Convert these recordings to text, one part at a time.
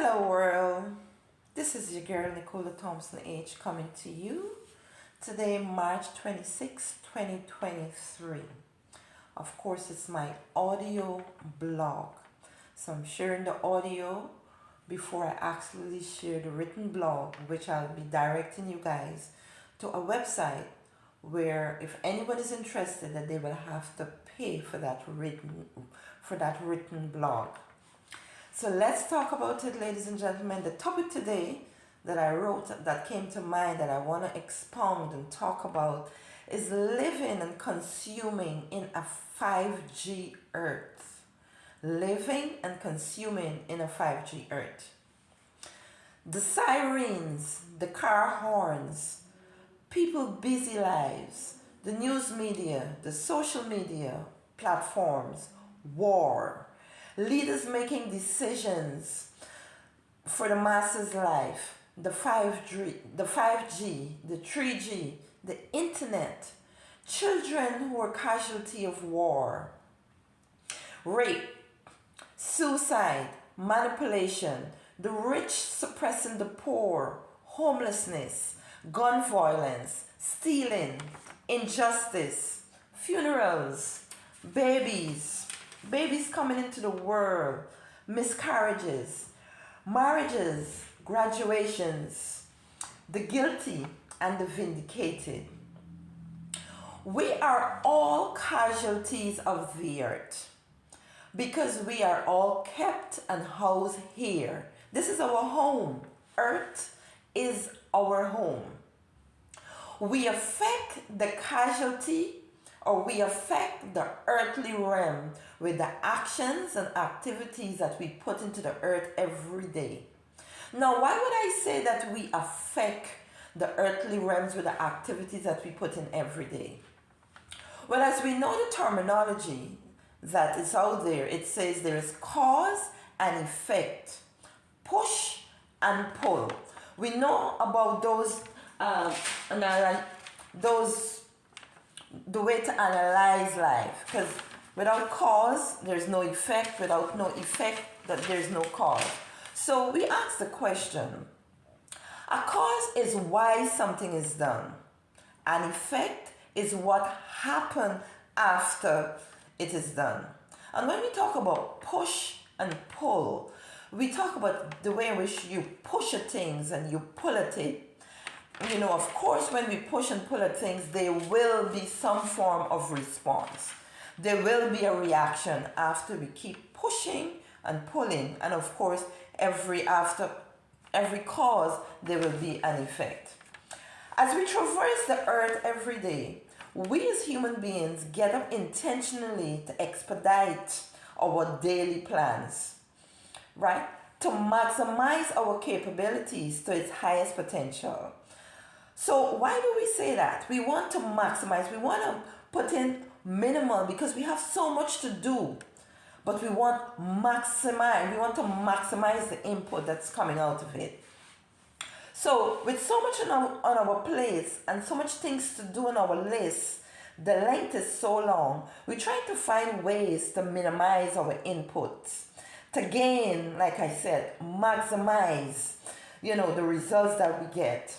Hello world, this is your girl Nicola Thompson-H coming to you today, March 26, 2023. Of course, it's my audio blog, so I'm sharing the audio before I actually share the written blog, which I'll be directing you guys to a website where if anyone is interested that they will have to pay for that written blog. So let's talk about it, ladies and gentlemen. The topic today that I wrote, that came to mind, that I want to expound and talk about is living and consuming in a 5G earth. Living and consuming in a 5G earth. The sirens, the car horns, people's busy lives, the news media, the social media platforms, war, leaders making decisions for the masses' life, the 5G, the 3G, the internet, children who are casualty of war, rape, suicide, manipulation, the rich suppressing the poor, homelessness, gun violence, stealing, injustice, funerals, babies coming into the world, miscarriages, marriages, graduations, the guilty and the vindicated. We are all casualties of the earth because we are all kept and housed here. This is our home. Earth is our home. We affect the casualty, or we affect the earthly realm with the actions and activities that we put into the earth every day. Now, why would I say that we affect the earthly realms with the activities that we put in every day? Well, as we know the terminology that is out there, it says there is cause and effect, push and pull. We know about the way to analyze life, because without cause there's no effect, without no effect that there's no cause. So we ask the question, a cause is why something is done, an effect is what happened after it is done. And when we talk about push and pull, we talk about the way in which you push at things and you pull at it. You know, of course, when we push and pull at things, there will be some form of response. There will be a reaction after we keep pushing and pulling. And of course, after every cause, there will be an effect. As we traverse the earth every day, we as human beings get up intentionally to expedite our daily plans, right? To maximize our capabilities to its highest potential. So why do we say that? We want to maximize, we want to put in minimal because we have so much to do, but we want to maximize the input that's coming out of it. So with so much on our plates and so much things to do on our list, the length is so long, we try to find ways to minimize our inputs, to gain, like I said, maximize, the results that we get.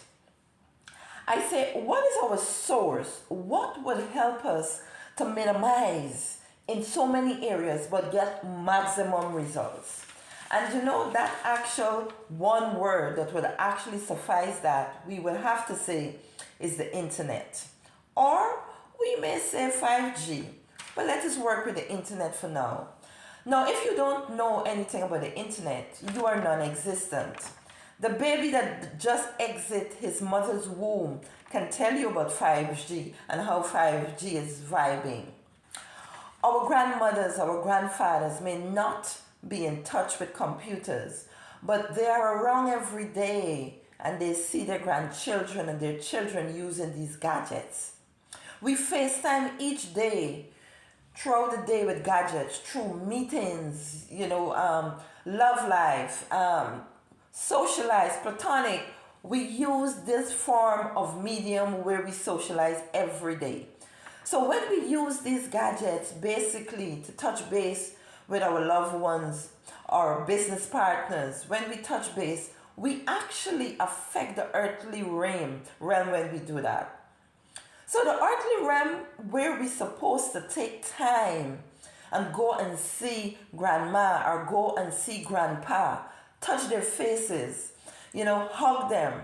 I say, what is our source? What would help us to minimize in so many areas but get maximum results? And that actual one word that would actually suffice that we will have to say is the internet. Or we may say 5G, but let us work with the internet for now. Now, if you don't know anything about the internet, you are non-existent. The baby that just exit his mother's womb can tell you about 5G and how 5G is vibing. Our grandmothers, our grandfathers may not be in touch with computers, but they are around every day and they see their grandchildren and their children using these gadgets. We FaceTime each day, throughout the day with gadgets, through meetings, love life, socialize, platonic. We use this form of medium where we socialize every day. So when we use these gadgets basically to touch base with our loved ones or business partners, when we touch base, we actually affect the earthly realm when we do that. So the earthly realm where we're supposed to take time and go and see grandma or go and see grandpa, touch their faces, hug them,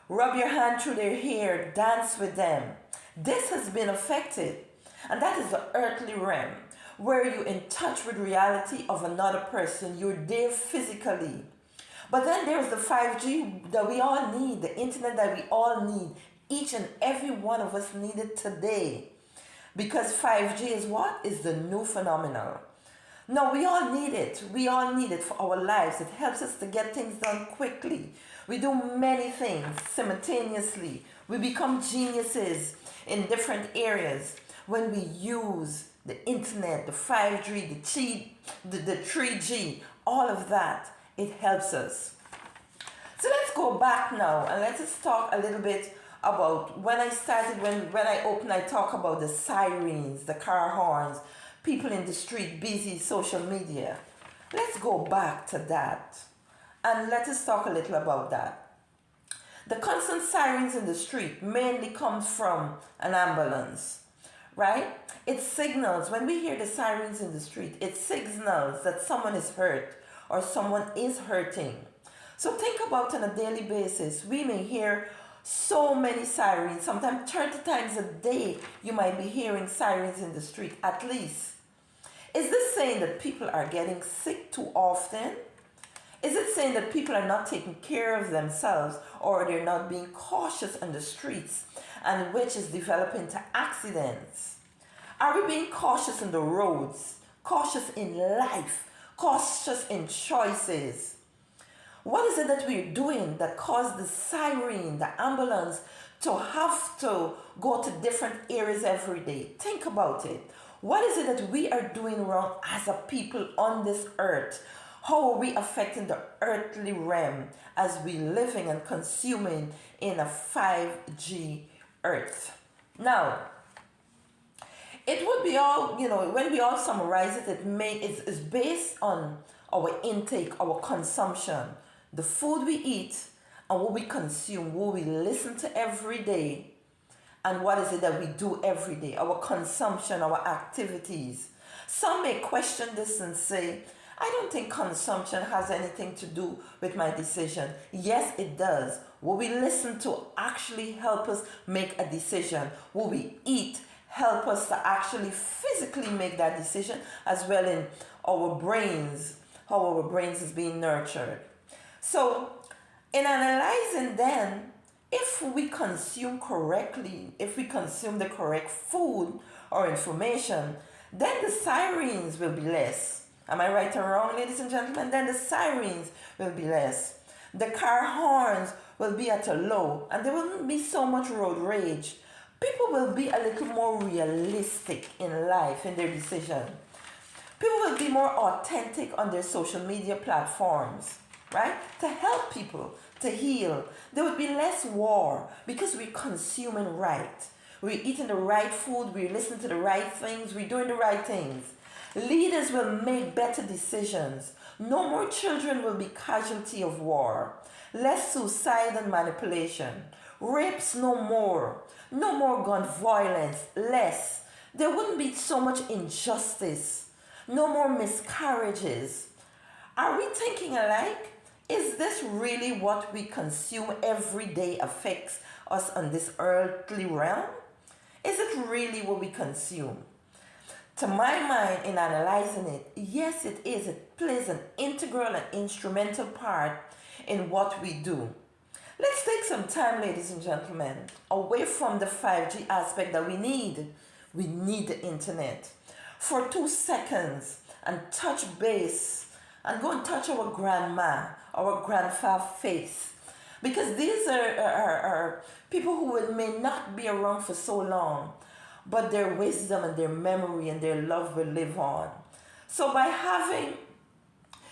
rub your hand through their hair, dance with them. This has been affected. And that is the earthly realm where you're in touch with reality of another person. You're there physically. But then there's the 5G that we all need, the internet that we all need. Each and every one of us need it today. Because 5G is what? Is the new phenomenon. No, we all need it. We all need it for our lives. It helps us to get things done quickly. We do many things simultaneously. We become geniuses in different areas when we use the internet, the 5G, the 3G, all of that. It helps us. So let's go back now and let's just talk a little bit about when I started, when I opened, I talk about the sirens, the car horns, people in the street, busy, social media. Let's go back to that and let us talk a little about that. The constant sirens in the street mainly comes from an ambulance, right? It signals, when we hear the sirens in the street, it signals that someone is hurt or someone is hurting. So think about on a daily basis, we may hear so many sirens, sometimes 30 times a day you might be hearing sirens in the street at least. Is this saying that people are getting sick too often? Is it saying that people are not taking care of themselves or they're not being cautious on the streets and which is developing to accidents? Are we being cautious on the roads, cautious in life, cautious in choices? What is it that we're doing that caused the siren, the ambulance, to have to go to different areas every day? Think about it. What is it that we are doing wrong as a people on this earth? How are we affecting the earthly realm as we living and consuming in a 5G earth? Now, it would be all, when we all summarize it, it's based on our intake, our consumption, the food we eat and what we consume, what we listen to every day, and what is it that we do every day, our consumption, our activities. Some may question this and say, I don't think consumption has anything to do with my decision. Yes, it does. What we listen to actually help us make a decision. What we eat help us to actually physically make that decision, as well in our brains, how our brains is being nurtured. So in analyzing then, if we consume correctly, if we consume the correct food or information, then the sirens will be less. Am I right or wrong, ladies and gentlemen? Then the sirens will be less. The car horns will be at a low and there won't be so much road rage. People will be a little more realistic in life, in their decision. People will be more authentic on their social media platforms, right? To help people, to heal. There would be less war because we're consuming right. We're eating the right food, we're listening to the right things, we're doing the right things. Leaders will make better decisions. No more children will be casualty of war. Less suicide and manipulation. Rapes no more. No more gun violence. Less. There wouldn't be so much injustice. No more miscarriages. Are we thinking alike? Is this really what we consume every day affects us on this earthly realm? Is it really what we consume? To my mind, in analyzing it, yes it is. It plays an integral and instrumental part in what we do. Let's take some time, ladies and gentlemen, away from the 5G aspect that we need. We need the internet. For 2 seconds and touch base and go and touch our grandma, our grandfather face. Because these are people who may not be around for so long, but their wisdom and their memory and their love will live on. So by having,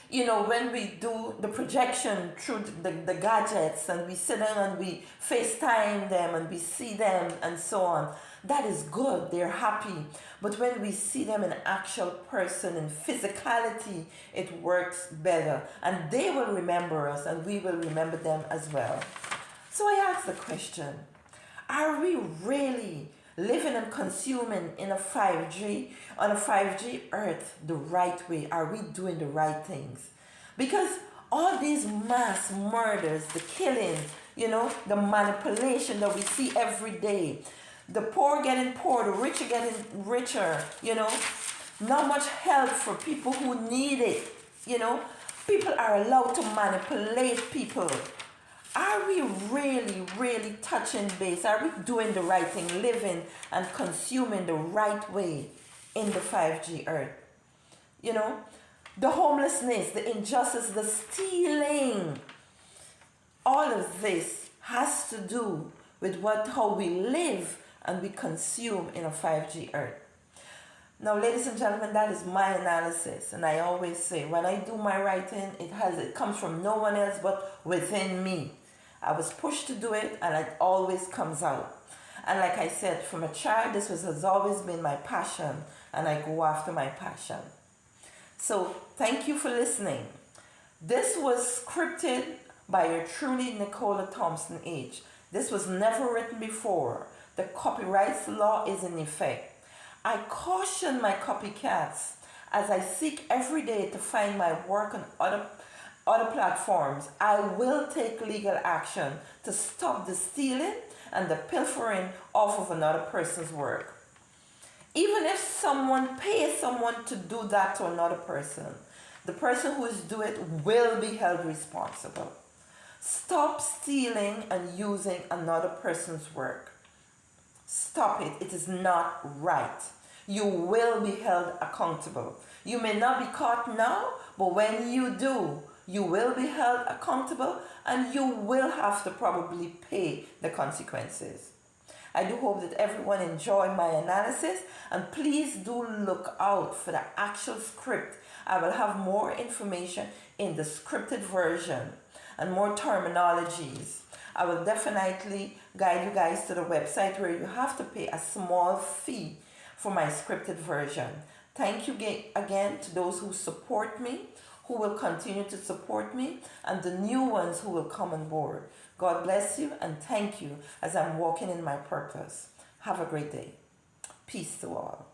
when we do the projection through the gadgets and we sit down and we FaceTime them and we see them and so on, that is good. They're happy. But when we see them in actual person and physicality, it works better. And they will remember us and we will remember them as well. So I ask the question, are we really living and consuming in a 5G, on a 5G earth the right way? Are we doing the right things? Because all these mass murders, the killings, the manipulation that we see every day, the poor getting poor, the rich are getting richer, not much help for people who need it, people are allowed to manipulate people. Are we really, really touching base? Are we doing the right thing, living and consuming the right way in the 5G earth? The homelessness, the injustice, the stealing, all of this has to do with how we live and we consume in a 5G earth. Now, ladies and gentlemen, that is my analysis. And I always say, when I do my writing, it comes from no one else but within me. I was pushed to do it, and it always comes out. And like I said, from a child, has always been my passion, and I go after my passion. So thank you for listening. This was scripted by your truly Nicola Thompson-H. This was never written before. The copyright law is in effect. I caution my copycats as I seek every day to find my work on other platforms. I will take legal action to stop the stealing and the pilfering off of another person's work. Even if someone pays someone to do that to another person, the person who is doing it will be held responsible. Stop stealing and using another person's work. Stop it. It is not right. You will be held accountable. You may not be caught now, but when you do, you will be held accountable and you will have to probably pay the consequences. I do hope that everyone enjoyed my analysis, and please do look out for the actual script. I will have more information in the scripted version and more terminologies. I will definitely guide you guys to the website where you have to pay a small fee for my scripted version. Thank you again to those who support me, who will continue to support me, and the new ones who will come on board. God bless you and thank you as I'm walking in my purpose. Have a great day. Peace to all.